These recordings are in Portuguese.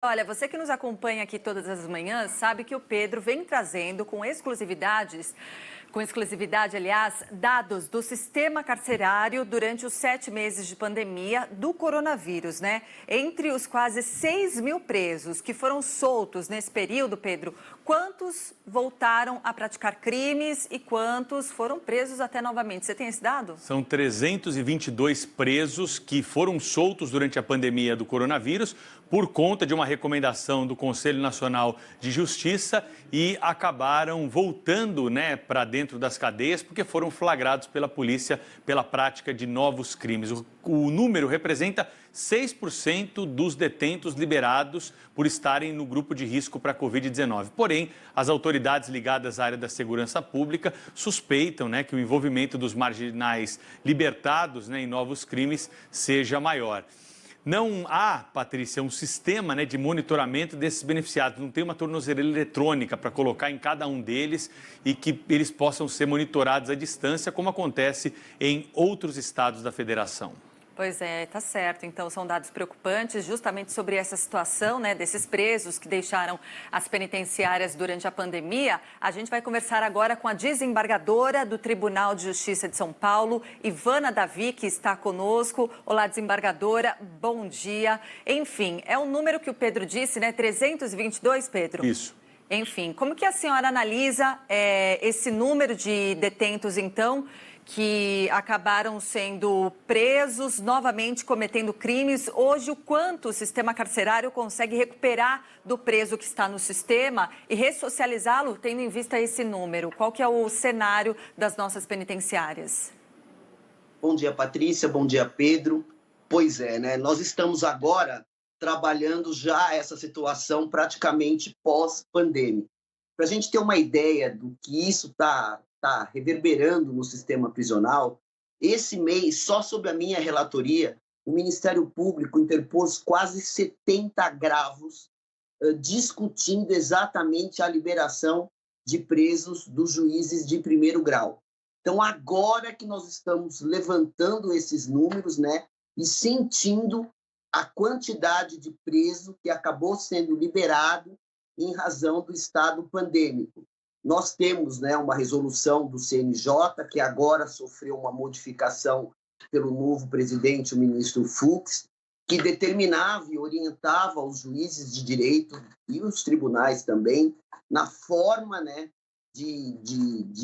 Olha, você que nos acompanha aqui todas as manhãs sabe que o Pedro vem trazendo com exclusividade, aliás, dados do sistema carcerário durante os 7 meses de pandemia do coronavírus, né? Entre os quase 6 mil presos que foram soltos nesse período, Pedro, quantos voltaram a praticar crimes e quantos foram presos até novamente? Você tem esse dado? São 322 presos que foram soltos durante a pandemia do coronavírus por conta de uma recomendação do Conselho Nacional de Justiça e acabaram voltando, para dentro das cadeias porque foram flagrados pela polícia pela prática de novos crimes. O número representa 6% dos detentos liberados por estarem no grupo de risco para a Covid-19. Porém, as autoridades ligadas à área da segurança pública suspeitam, que o envolvimento dos marginais libertados, em novos crimes seja maior. Não há, Patrícia, um sistema de monitoramento desses beneficiados. Não tem uma tornozeleira eletrônica para colocar em cada um deles e que eles possam ser monitorados à distância, como acontece em outros estados da federação. Pois é, tá certo. Então, são dados preocupantes justamente sobre essa situação, desses presos que deixaram as penitenciárias durante a pandemia. A gente vai conversar agora com a desembargadora do Tribunal de Justiça de São Paulo, Ivana Davi, que está conosco. Olá, desembargadora, bom dia. Enfim, é o número que o Pedro disse, 322, Pedro? Isso. Enfim, como que a senhora analisa esse número de detentos, então, que acabaram sendo presos, novamente cometendo crimes? Hoje, o quanto o sistema carcerário consegue recuperar do preso que está no sistema e ressocializá-lo, tendo em vista esse número? Qual que é o cenário das nossas penitenciárias? Bom dia, Patrícia. Bom dia, Pedro. Pois é, nós estamos agora trabalhando já essa situação praticamente pós-pandêmica. Para a gente ter uma ideia do que isso está reverberando no sistema prisional, esse mês, só sob a minha relatoria, o Ministério Público interpôs quase 70 agravos discutindo exatamente a liberação de presos dos juízes de primeiro grau. Então, agora que nós estamos levantando esses números, e sentindo a quantidade de preso que acabou sendo liberado em razão do estado pandêmico. Nós temos uma resolução do CNJ, que agora sofreu uma modificação pelo novo presidente, o ministro Fux, que determinava e orientava os juízes de direito e os tribunais também na forma de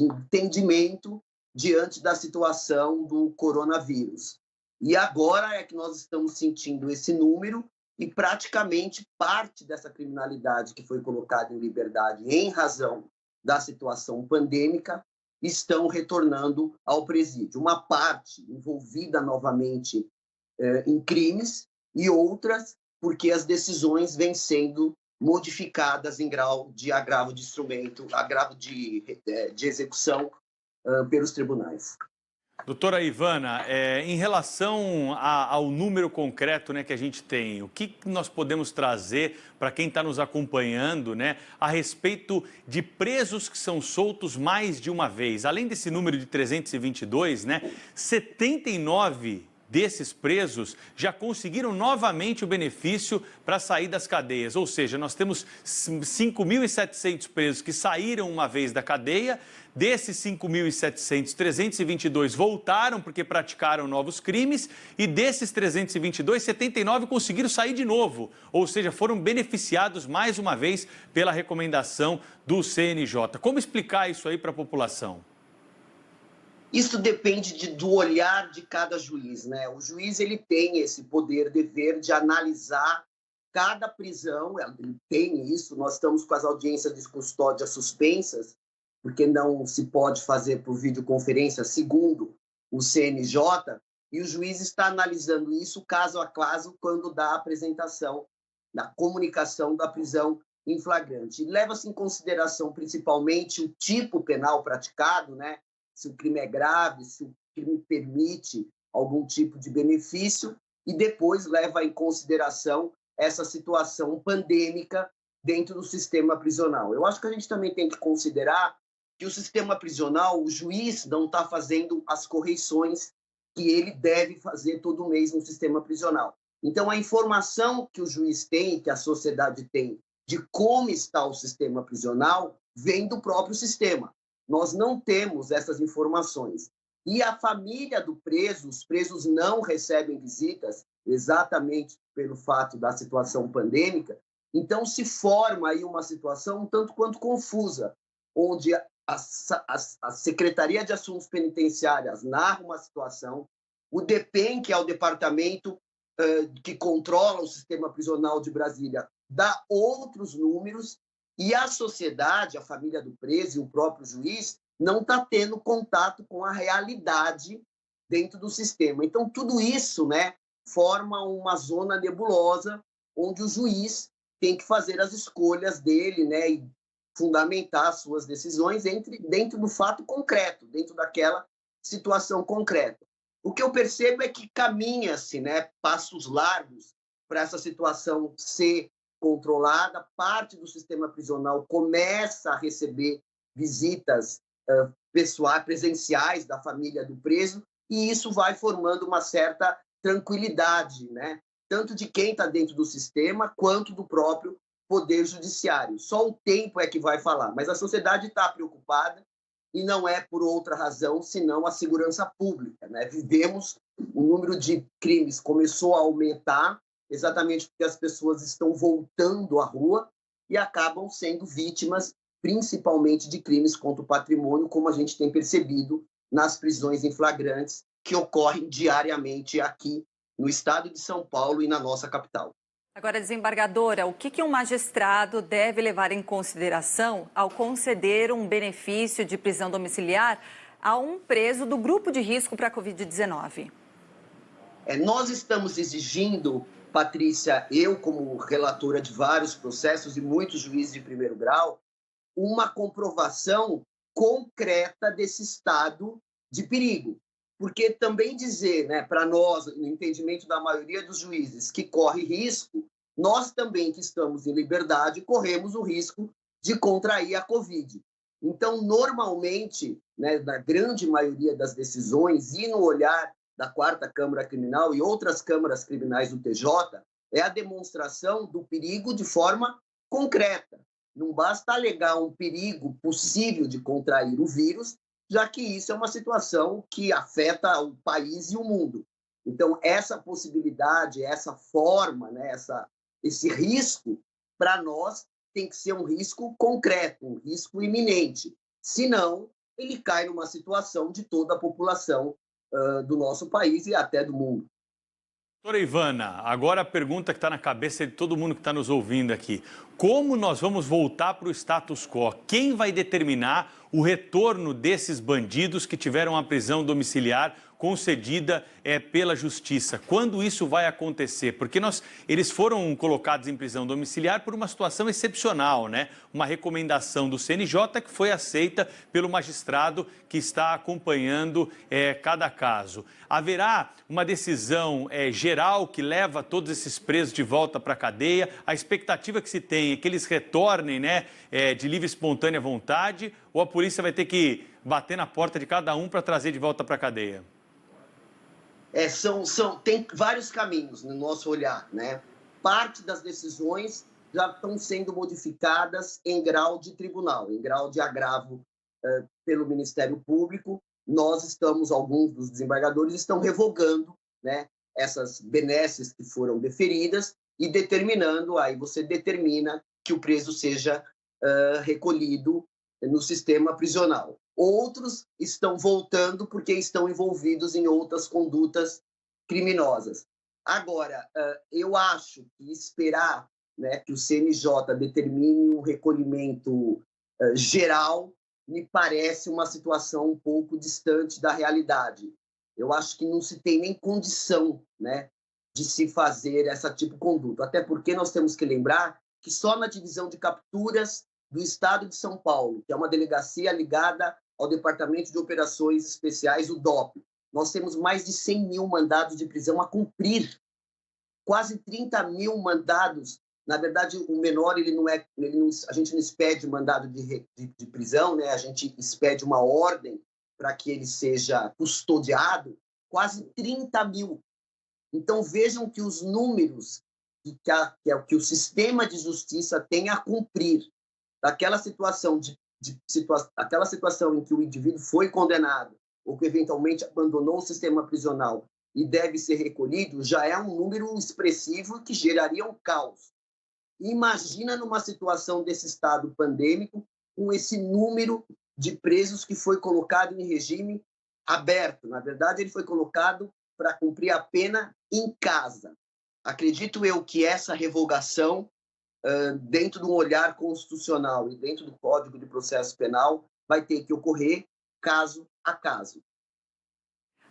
entendimento diante da situação do coronavírus. E agora é que nós estamos sentindo esse número e praticamente parte dessa criminalidade que foi colocada em liberdade em razão da situação pandêmica estão retornando ao presídio. Uma parte envolvida novamente em crimes e outras porque as decisões vêm sendo modificadas em grau de agravo de instrumento, agravo de execução pelos tribunais. Doutora Ivana, em relação ao número concreto que a gente tem, o que nós podemos trazer para quem está nos acompanhando a respeito de presos que são soltos mais de uma vez? Além desse número de 322, 79 desses presos já conseguiram novamente o benefício para sair das cadeias. Ou seja, nós temos 5.700 presos que saíram uma vez da cadeia. Desses 5.700, 322 voltaram porque praticaram novos crimes e desses 322, 79 conseguiram sair de novo. Ou seja, foram beneficiados mais uma vez pela recomendação do CNJ. Como explicar isso aí para a população? Isso depende do olhar de cada juiz, O juiz ele tem esse poder, dever de analisar cada prisão, ele tem isso. Nós estamos com as audiências de custódia suspensas, porque não se pode fazer por videoconferência, segundo o CNJ, e o juiz está analisando isso caso a caso quando dá a apresentação, da comunicação da prisão em flagrante. Leva-se em consideração principalmente o tipo penal praticado, se o crime é grave, se o crime permite algum tipo de benefício, e depois leva em consideração essa situação pandêmica dentro do sistema prisional. Eu acho que a gente também tem que considerar que o sistema prisional, o juiz não está fazendo as correções que ele deve fazer todo mês no sistema prisional. Então, a informação que o juiz tem, que a sociedade tem, de como está o sistema prisional, vem do próprio sistema. Nós não temos essas informações. E a família do preso, os presos não recebem visitas, exatamente pelo fato da situação pandêmica. Então, se forma aí uma situação um tanto quanto confusa, onde a Secretaria de Assuntos Penitenciários narra uma situação, o DEPEN, que é o departamento que controla o sistema prisional de Brasília, dá outros números, e a sociedade, a família do preso e o próprio juiz não está tendo contato com a realidade dentro do sistema. Então, tudo isso, né, forma uma zona nebulosa onde o juiz tem que fazer as escolhas dele, né, e fundamentar as suas decisões dentro do fato concreto, dentro daquela situação concreta. O que eu percebo é que caminha-se, né, passos largos para essa situação ser controlada. Parte do sistema prisional começa a receber visitas pessoais, presenciais da família do preso, e isso vai formando uma certa tranquilidade, né, tanto de quem está dentro do sistema quanto do próprio Poder Judiciário. Só o tempo é que vai falar, mas a sociedade está preocupada, e não é por outra razão, senão a segurança pública, né? Vivemos, o número de crimes começou a aumentar, exatamente porque as pessoas estão voltando à rua e acabam sendo vítimas, principalmente de crimes contra o patrimônio, como a gente tem percebido nas prisões em flagrantes que ocorrem diariamente aqui no estado de São Paulo e na nossa capital. Agora, desembargadora, o que um magistrado deve levar em consideração ao conceder um benefício de prisão domiciliar a um preso do grupo de risco para a Covid-19? Nós estamos exigindo, Patrícia, eu como relatora de vários processos e muitos juízes de primeiro grau, uma comprovação concreta desse estado de perigo. Porque também dizer, né, para nós, no entendimento da maioria dos juízes, que corre risco, nós também que estamos em liberdade corremos o risco de contrair a Covid. Então, normalmente, né, na grande maioria das decisões e no olhar da 4ª Câmara Criminal e outras câmaras criminais do TJ, é a demonstração do perigo de forma concreta. Não basta alegar um perigo possível de contrair o vírus, já que isso é uma situação que afeta o país e o mundo. Então, essa possibilidade, essa forma, né, esse risco, para nós, tem que ser um risco concreto, um risco iminente. Senão, ele cai numa situação de toda a população do nosso país e até do mundo. Doutora Ivana, agora a pergunta que está na cabeça de todo mundo que está nos ouvindo aqui. Como nós vamos voltar para o status quo? Quem vai determinar o retorno desses bandidos que tiveram a prisão domiciliar concedida pela Justiça? Quando isso vai acontecer? Porque eles foram colocados em prisão domiciliar por uma situação excepcional, né? Uma recomendação do CNJ que foi aceita pelo magistrado que está acompanhando cada caso. Haverá uma decisão geral que leva todos esses presos de volta para a cadeia? A expectativa que se tem é que eles retornem, né, de livre e espontânea vontade, ou a polícia vai ter que bater na porta de cada um para trazer de volta para a cadeia? Tem vários caminhos no nosso olhar, né? Parte das decisões já estão sendo modificadas em grau de tribunal, em grau de agravo pelo Ministério Público. Alguns dos desembargadores estão revogando, né, essas benesses que foram deferidas e determinando, aí você determina que o preso seja recolhido no sistema prisional. Outros estão voltando porque estão envolvidos em outras condutas criminosas. Agora, eu acho que esperar, né, que o CNJ determine um recolhimento geral me parece uma situação um pouco distante da realidade. Eu acho que não se tem nem condição, né, de se fazer essa tipo de conduta. Até porque nós temos que lembrar que só na divisão de capturas do Estado de São Paulo, que é uma delegacia ligada ao Departamento de Operações Especiais, o DOP, nós temos mais de 100 mil mandados de prisão a cumprir. Quase 30 mil mandados. Na verdade, o menor, a gente não expede mandado de prisão, né? A gente expede uma ordem para que ele seja custodiado. Quase 30 mil. Então, vejam que os números que o sistema de justiça tem a cumprir daquela situação aquela situação em que o indivíduo foi condenado ou que eventualmente abandonou o sistema prisional e deve ser recolhido, já é um número expressivo que geraria um caos. Imagina numa situação desse estado pandêmico, com esse número de presos que foi colocado em regime aberto. Na verdade, ele foi colocado para cumprir a pena em casa. Acredito eu que essa revogação, dentro de um olhar constitucional e dentro do Código de Processo Penal, vai ter que ocorrer caso a caso.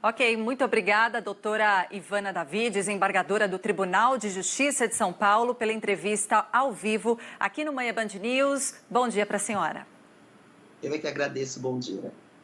Ok, muito obrigada, doutora Ivana Davi, desembargadora do Tribunal de Justiça de São Paulo, pela entrevista ao vivo aqui no Manhã Band News. Bom dia para a senhora. Eu é que agradeço, bom dia.